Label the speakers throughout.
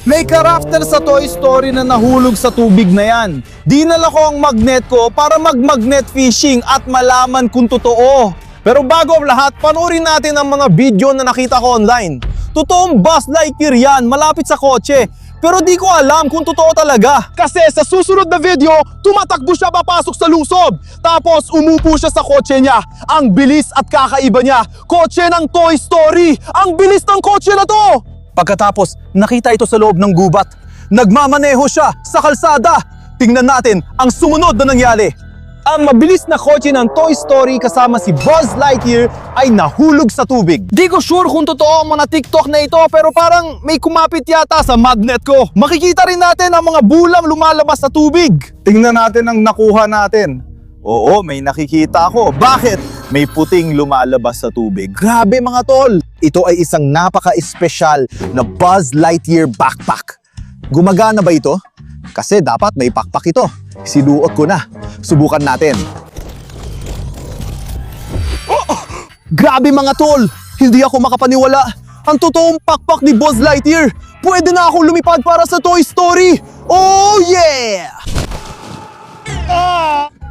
Speaker 1: May karakter sa Toy Story na nahulog sa tubig na yan. Dinala ko ang magnet ko para mag-magnet fishing at malaman kung totoo. Pero bago ang lahat, panoorin natin ang mga video na nakita ko online. Totoong Buzz Lightyear yan, malapit sa kotse. Pero di ko alam kung totoo talaga. Kasi sa susunod na video, tumatakbo siya papasok sa lungsod. Tapos umupo siya sa kotse niya. Ang bilis at kakaiba niya. Kotse ng Toy Story. Ang bilis ng kotse na to! Pagkatapos, nakita ito sa loob ng gubat. Nagmamaneho siya sa kalsada. Tingnan natin ang sumunod na nangyari. Ang mabilis na kotse ng Toy Story kasama si Buzz Lightyear ay nahulog sa tubig. Di ko sure kung totoo ang mga TikTok na ito pero parang may kumapit yata sa magnet ko. Makikita rin natin ang mga bulang lumalabas sa tubig. Tingnan natin ang nakuha natin. Oo, may nakikita ako. Bakit? May puting lumalabas sa tubig. Grabe mga tol! Ito ay isang napaka-espesyal na Buzz Lightyear backpack. Gumagana ba ito? Kasi dapat may pakpak ito. Sinuot ko na. Subukan natin. Oh! Grabe mga tol! Hindi ako makapaniwala. Ang totoong pakpak ni Buzz Lightyear. Pwede na ako lumipad para sa Toy Story. Oh yeah!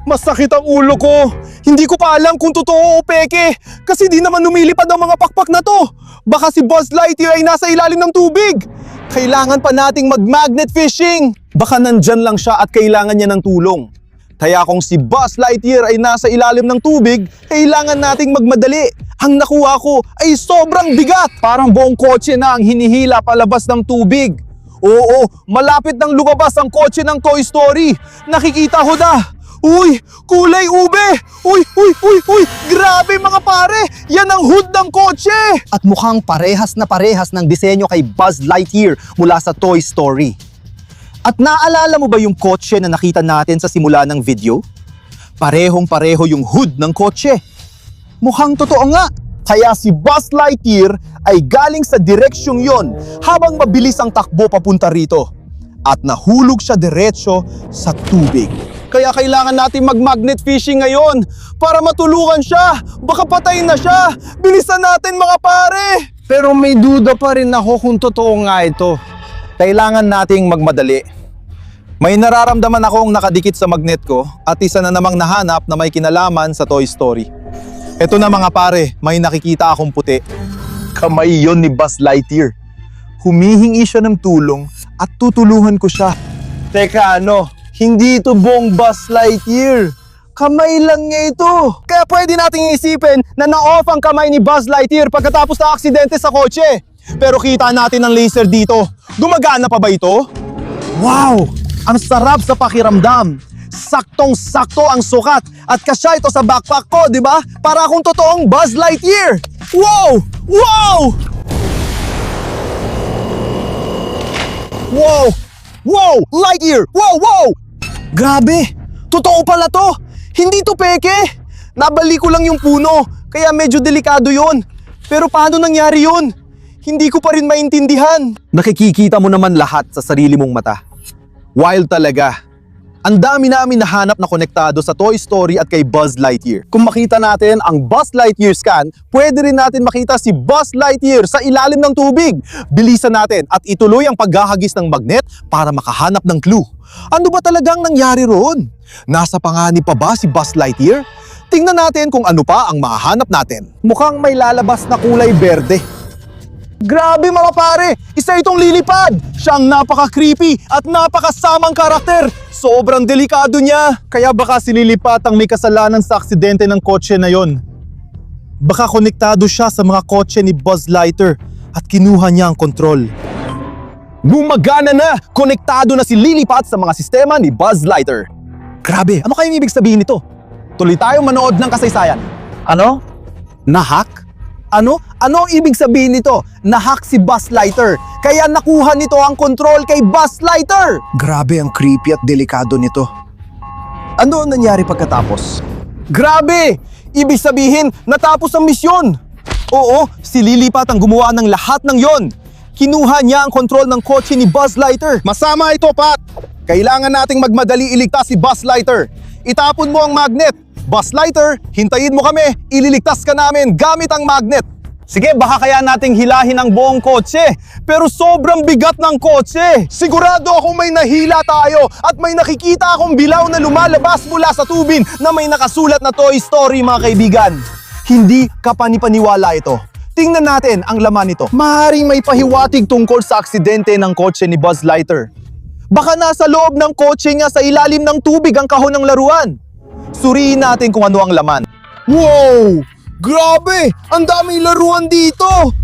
Speaker 1: Masakit ang ulo ko. Hindi ko pa alam kung totoo o peke. Kasi di naman lumilipad ang mga pakpak na to. Baka si Buzz Lightyear ay nasa ilalim ng tubig. Kailangan pa nating mag-magnet fishing. Baka nandyan lang siya at kailangan niya ng tulong. Kaya kung si Buzz Lightyear ay nasa ilalim ng tubig, kailangan nating magmadali. Ang nakuha ko ay sobrang bigat. Parang buong kotse na ang hinihila palabas ng tubig. Oo, malapit nang lumabas ang kotse ng Toy Story. Nakikita ko na. Uy, kulay ube! Uy! Grabe mga pare! Yan ang hood ng kotse!
Speaker 2: At mukhang parehas na parehas ng disenyo kay Buzz Lightyear mula sa Toy Story. At naalala mo ba yung kotse na nakita natin sa simula ng video? Parehong-pareho yung hood ng kotse. Mukhang totoo nga.
Speaker 1: Kaya si Buzz Lightyear ay galing sa direksyong yon habang mabilis ang takbo papunta rito. At nahulog siya diretsyo sa tubig. Kaya kailangan natin mag-magnet fishing ngayon para matulungan siya. Baka patay na siya. Bilisan natin mga pare. Pero may duda pa rin ako kung totoo nga ito. Kailangan nating magmadali. May nararamdaman akong nakadikit sa magnet ko at isa na namang nahanap na may kinalaman sa Toy Story. Ito na mga pare, may nakikita akong puti. Kamay yon ni Buzz Lightyear. Humihingi siya ng tulong at tutulungan ko siya. Teka hindi ito buong Buzz Lightyear. Kamay lang niya ito. Kaya pwede nating isipin na na-off ang kamay ni Buzz Lightyear pagkatapos na aksidente sa kotse. Pero kita natin ang laser dito. Gumagana pa ba ito? Wow! Ang sarap sa pakiramdam. Saktong-sakto ang sukat at kasya ito sa backpack ko, di ba? Para akong totoong Buzz Lightyear. Wow! Wow! Wow! Wow! Lightyear! Wow! Grabe! Totoo pala to! Hindi to peke! Nabali ko lang yung puno, kaya medyo delikado yon. Pero paano nangyari yon? Hindi ko pa rin maintindihan. Nakikikita mo naman lahat sa sarili mong mata. Wild talaga. Ang dami namin nahanap na konektado sa Toy Story at kay Buzz Lightyear. Kung makita natin ang Buzz Lightyear scan, pwede rin natin makita si Buzz Lightyear sa ilalim ng tubig. Bilisan natin at ituloy ang paghahagis ng magnet para makahanap ng clue. Ano ba talagang nangyari roon? Nasa panganib pa ba si Buzz Lightyear? Tingnan natin kung ano pa ang mahahanap natin. Mukhang may lalabas na kulay berde. Grabe mga pare! Isa itong lilipad! Siyang napaka-creepy at napakasamang karakter! Sobrang delikado niya! Kaya baka si Lilipat ang may kasalanan sa aksidente ng kotse na yon. Baka konektado siya sa mga kotse ni Buzz Lightyear at kinuha niya ang kontrol. Gumagana na! Konektado na si Lilipat sa mga sistema ni Buzz Lightyear. Grabe! Ano kayang ibig sabihin nito? Tuloy tayong manood ng kasaysayan. Ano? Na-hack? Ano ang ibig sabihin nito? Na-hack si Buzz Lightyear, kaya nakuha nito ang kontrol kay Buzz Lightyear!
Speaker 2: Grabe ang creepy at delikado nito.
Speaker 1: Ano ang nangyari pagkatapos? Grabe! Ibig sabihin, natapos ang misyon! Oo, si Lilipat ang gumawa ng lahat ng yon. Kinuha niya ang kontrol ng kotse ni Buzz Lightyear. Masama ito, Pat! Kailangan nating magmadali iligtas si Buzz Lightyear. Itapon mo ang magnet. Buzz Lightyear, hintayin mo kami. Ililigtas ka namin gamit ang magnet. Sige, baka kaya nating hilahin ang buong kotse. Pero sobrang bigat ng kotse. Sigurado akong may nahila tayo at may nakikita akong bilaw na lumalabas mula sa tubig na may nakasulat na Toy Story, mga kaibigan. Hindi kapanipaniwala ito. Tingnan natin ang laman nito. Maaaring may pahiwatig tungkol sa aksidente ng kotse ni Buzz Lightyear. Baka nasa loob ng kotse niya sa ilalim ng tubig ang kahon ng laruan. Suriin natin kung ano ang laman. Wow! Grabe! Ang daming laruan dito!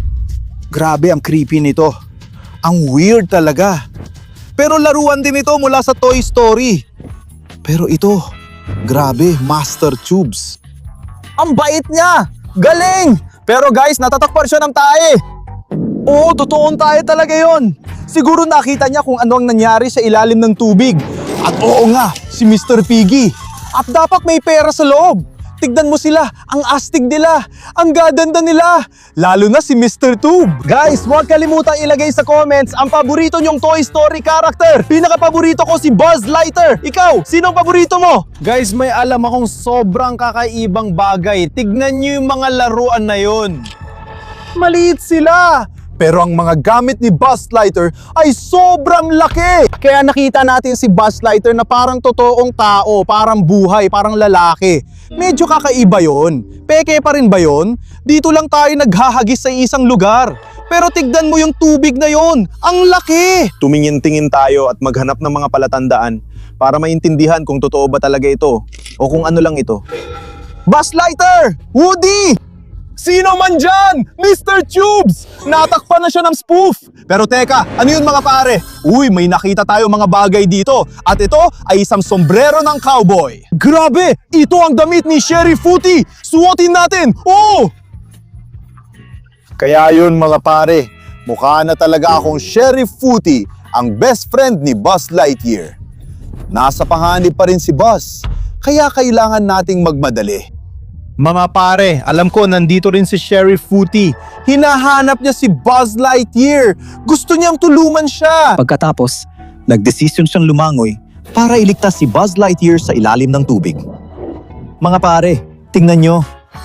Speaker 1: Grabe, ang creepy nito. Ang weird talaga. Pero laruan din ito mula sa Toy Story. Pero ito, grabe, Master Tubes. Ang bait niya! Galing! Pero guys, natatakpan siya ng tae. Oo, totoong tae talaga yon. Siguro nakita niya kung ano ang nangyari sa ilalim ng tubig. At oo nga, si Mr. Piggy. At dapat may pera sa loob. Tignan mo sila, ang astig nila, ang gaganda nila, lalo na si Mr. Tube. Guys, huwag kalimutang ilagay sa comments ang paborito nyong Toy Story character. Pinaka-paborito ko si Buzz Lightyear. Ikaw, sinong paborito mo? Guys, may alam akong sobrang kakaibang bagay. Tignan niyo yung mga laruan na yon. Maliit sila. Pero ang mga gamit ni Buzz Lightyear ay sobrang laki. Kaya nakita natin si Buzz Lightyear na parang totoong tao, parang buhay, parang lalaki. Medyo kakaiba yon. Peke pa rin ba yon? Dito lang tayo naghahagis sa isang lugar. Pero tignan mo yung tubig na yon. Ang laki! Tumingin-tingin tayo at maghanap ng mga palatandaan para maintindihan kung totoo ba talaga ito o kung ano lang ito. Buzz Lightyear! Woody! Sino man dyan? Mr. Tubes! Natakpan na siya ng spoof! Pero teka, ano yun mga pare? Uy, may nakita tayo mga bagay dito. At ito ay isang sombrero ng cowboy. Grabe! Ito ang damit ni Sheriff Footy! Suotin natin! Oo! Kaya yun mga pare, mukha na talaga akong Sheriff Footy, ang best friend ni Buzz Lightyear. Nasa panganib pa rin si Buzz, kaya kailangan nating magmadali. Mga pare, alam ko nandito rin si Sheriff Footy. Hinahanap niya si Buzz Lightyear. Gusto niyang tulungan siya.
Speaker 2: Pagkatapos, nagdesisyon siyang lumangoy para iligtas si Buzz Lightyear sa ilalim ng tubig. Mga pare, tingnan nyo,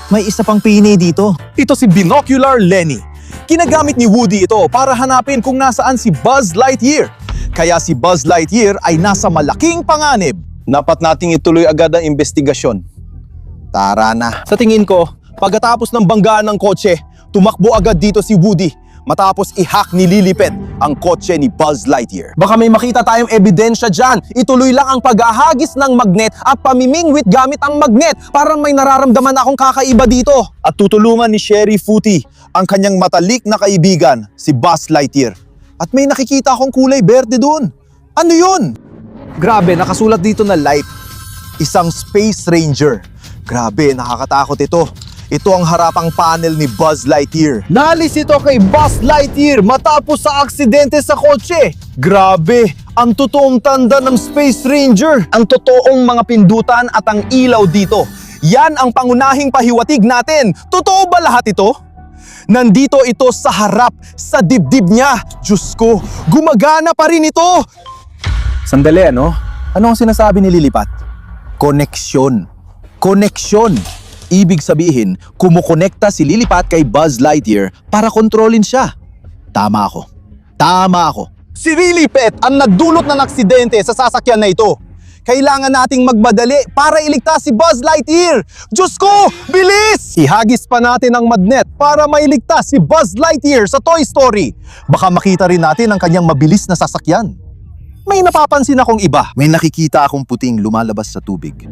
Speaker 2: may isa pang pinay dito.
Speaker 1: Ito si Binocular Lenny. Ginagamit ni Woody ito para hanapin kung nasaan si Buzz Lightyear. Kaya si Buzz Lightyear ay nasa malaking panganib. Dapat nating ituloy agad ang investigasyon. Tara na. Sa tingin ko, pagkatapos ng banggaan ng kotse, tumakbo agad dito si Woody matapos i-hack ni Lilipet ang kotse ni Buzz Lightyear. Baka may makita tayong ebidensya dyan. Ituloy lang ang paghahagis ng magnet at pamimingwit gamit ang magnet. Parang may nararamdaman akong kakaiba dito. At tutulungan ni Sheriff Footy ang kanyang matalik na kaibigan, si Buzz Lightyear. At may nakikita akong kulay berde doon. Ano yun? Grabe, nakasulat dito na light. Isang Space Ranger. Grabe, nakakatakot ito. Ito ang harapang panel ni Buzz Lightyear. Naalis ito kay Buzz Lightyear matapos sa aksidente sa kotse. Grabe, ang totoong tanda ng Space Ranger. Ang totoong mga pindutan at ang ilaw dito. Yan ang pangunahing pahiwatig natin. Totoo ba lahat ito? Nandito ito sa harap, sa dibdib niya. Diyos ko, gumagana pa rin ito. Sandali, ano? Ano ang sinasabi ni Lilipat? Koneksyon. Koneksyon. Ibig sabihin, kumukonekta si Lilipat kay Buzz Lightyear para kontrolin siya. Tama ako. Tama ako. Si Lilipet ang nagdulot ng aksidente sa sasakyan na ito. Kailangan nating magmadali para iligtas si Buzz Lightyear. Diyos ko, bilis! Ihagis pa natin ang magnet para mailigtas si Buzz Lightyear sa Toy Story. Baka makita rin natin ang kanyang mabilis na sasakyan. May napapansin akong iba. May nakikita akong puting lumalabas sa tubig.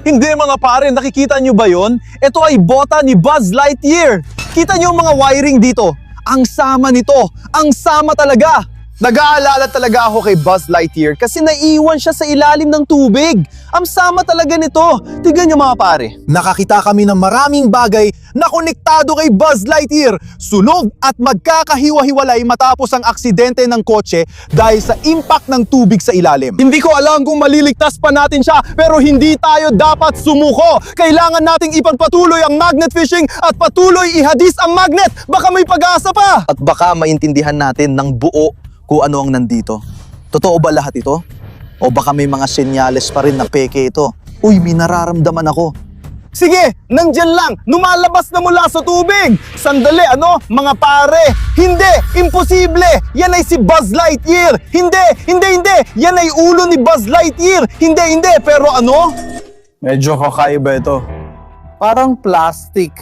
Speaker 1: Hindi mga pare, nakikita nyo ba yon? Ito ay bota ni Buzz Lightyear. Kita nyo ang mga wiring dito. Ang sama nito. Ang sama talaga. Nag-aalala talaga ako kay Buzz Lightyear kasi naiwan siya sa ilalim ng tubig. Ang sama talaga nito. Tignan nyo mga pare. Nakakita kami ng maraming bagay na konektado kay Buzz Lightyear. Sunog at magkakahiwa-hiwalay matapos ang aksidente ng kotse dahil sa impact ng tubig sa ilalim. Hindi ko alam kung maliligtas pa natin siya pero hindi tayo dapat sumuko. Kailangan nating ipagpatuloy ang magnet fishing at patuloy ihadis ang magnet. Baka may pag-asa pa. At baka maintindihan natin ng buo kung ano ang nandito. Totoo ba lahat ito? O baka may mga senyales pa rin na peke ito? Uy, may nararamdaman ako. Sige, nandyan lang, lumalabas na mula sa tubig. Sandali, mga pare. Hindi, imposible. Yan ay si Buzz Lightyear. Hindi. Yan ay ulo ni Buzz Lightyear. Hindi, pero medyo kakaiba ito. Parang plastic.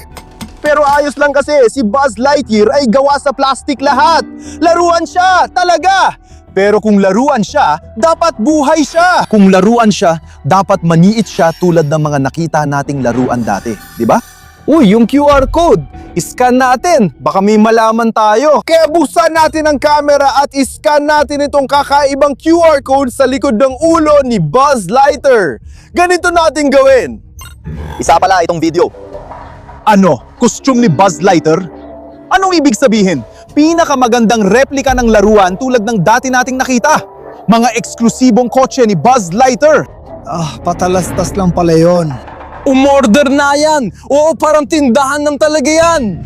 Speaker 1: Pero ayos lang kasi, si Buzz Lightyear ay gawa sa plastic lahat. Laruan siya, talaga. Pero kung laruan siya, dapat buhay siya. Kung laruan siya, dapat maniit siya tulad ng mga nakita nating laruan dati. Di ba? Uy, yung QR code. Iscan natin. Baka may malaman tayo. Kaya buksan natin ang camera at iscan natin itong kakaibang QR code sa likod ng ulo ni Buzz Lightyear. Ganito natin gawin.
Speaker 2: Isa pala itong video.
Speaker 1: Costume ni Buzz Lightyear? Anong ibig sabihin? Pinakamagandang replika ng laruan tulad ng dati nating nakita. Mga eksklusibong kotse ni Buzz Lightyear.
Speaker 3: Patalastas lang pala yun.
Speaker 1: Umorder na yan! Oo, parang tindahan ng talaga yan!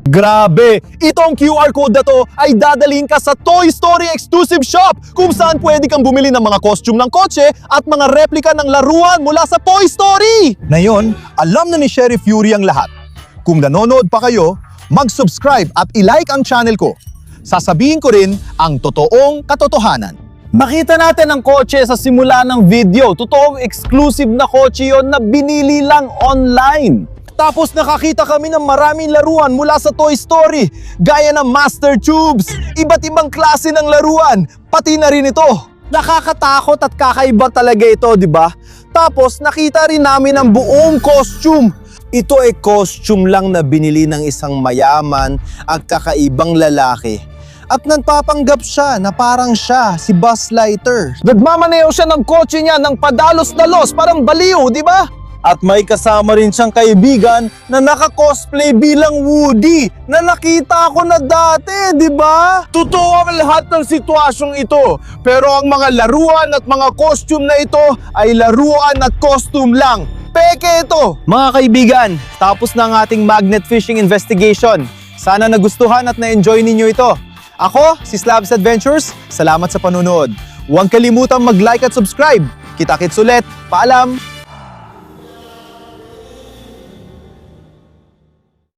Speaker 1: Grabe! Itong QR code na to ay dadalhin ka sa Toy Story Exclusive Shop kung saan pwede kang bumili ng mga costume ng kotse at mga replika ng laruan mula sa Toy Story!
Speaker 2: Ngayon, alam na ni Sheriff Fury ang lahat. Kung nanonood pa kayo, mag-subscribe at i-like ang channel ko. Sasabihin ko rin ang totoong katotohanan.
Speaker 1: Makita natin ang kotse sa simula ng video. Totoong exclusive na kotse yon na binili lang online. Tapos nakakita kami ng maraming laruan mula sa Toy Story, gaya ng Master Tubes, iba't ibang klase ng laruan, pati na rin ito. Nakakatakot at kakaiba talaga ito, di ba? Tapos nakita rin namin ang buong costume. Ito ay costume lang na binili ng isang mayaman at kakaibang lalaki. At nagpapanggap siya na parang siya, si Buzz Lightyear. Nagmamaneho siya ng kotse niya ng padalos-dalos, parang baliw, di ba? At may kasama rin siyang kaibigan na naka-cosplay bilang Woody na nakita ko na dati, di ba? Totoo ang lahat ng sitwasyong ito. Pero ang mga laruan at mga costume na ito ay laruan at costume lang. Peke ito! Mga kaibigan, tapos na ang ating magnet fishing investigation. Sana nagustuhan at na-enjoy ninyo ito. Ako, si Slabs Adventures, salamat sa panunood. Huwag kalimutang mag-like at subscribe. Kita-kits ulit. Paalam!